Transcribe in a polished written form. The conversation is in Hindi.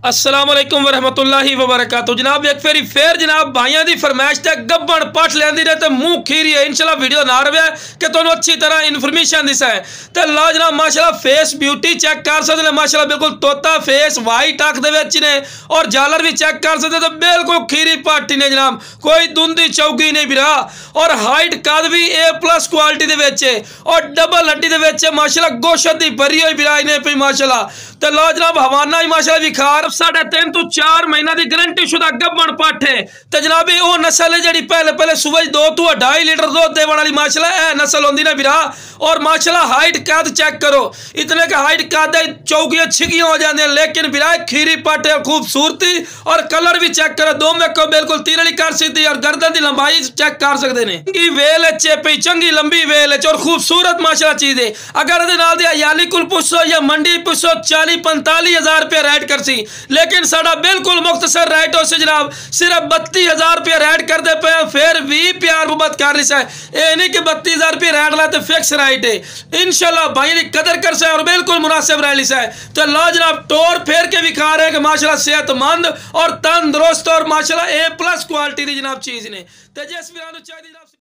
अस्सलाम वालेकुम वरहमतुल्लाहि वबरकातुहू। जनाब एक फेरी फिर जनाब भाइयों की फरमाइश तक गब्बन पट लेंदी रहे तो मुँह खीरी है। इंशाल्लाह वीडियो ना रहे कि तुहानू अच्छी तरह इन्फॉर्मेशन दिसा है। तो लो जनाब माशाल्लाह फेस ब्यूटी चेक कर सकते हैं। माशाल्लाह बिल्कुल तोता फेस वाइट अख दे विच ने और जालर भी चेक कर सकते तो बिल्कुल खीरी पट ने जनाब, कोई धुंधी चौकी नहीं बिरा। और हाइट कद भी A+ क्वालिटी दे विच है और डबल हड्डी दे विच माशाल्लाह गोशत दी भरी हुई बिराई ने पई माशाल्लाह। तो लो जनाब हवाना भी माशाल्लाह विखार 3.5 तो 4 महीना की गारंटी शुदा गब्बन पट है। तो जनाब वो नस्ल है जी पहले सूबज 2 तो 2.5 लीटर दूध देने वाली माशाल्लाह यह नस्ल होंगी ना बिरा। और माशाल्लाह हाइट कद चेक करो, इतने का हाइट कद चौकियां छिकियां हो जाती हैं, लेकिन बिरा खीरी पट है खूबसूरती और कलर भी चेक करो। दो में को बिल्कुल तीरली कर सकती और गर्दन की लंबाई चेक कर सकते हैं। चंगी वेल चेपी चंगी लंबी वेल और खूबसूरत माशाल्लाह चीज है। अगर हरियाली कुल पुछो या मंडी पुछो 40-45 हज़ार रुपया रेट कर सी, लेकिन साड़ा बिल्कुल मुख्तसर रेट हो से जनाब सिर्फ 32,000 रुपया रेट करते पे फिर भी प्यार मुहब्बत कर रही है। ये नहीं कि 32,000 रुपया रेट ला तो फिक्स रेट है। इंशाल्लाह भाई की कदर कर से और बिल्कुल मुनासिब रह ली है। तो लो जनाब टोर फेर के विखा रहे कि माशाल्लाह सेहतमंद और तंदुरुस्त और माशाल्लाह A+ क्वालिटी की जनाब चीज ने। तो जिस भी चाहिए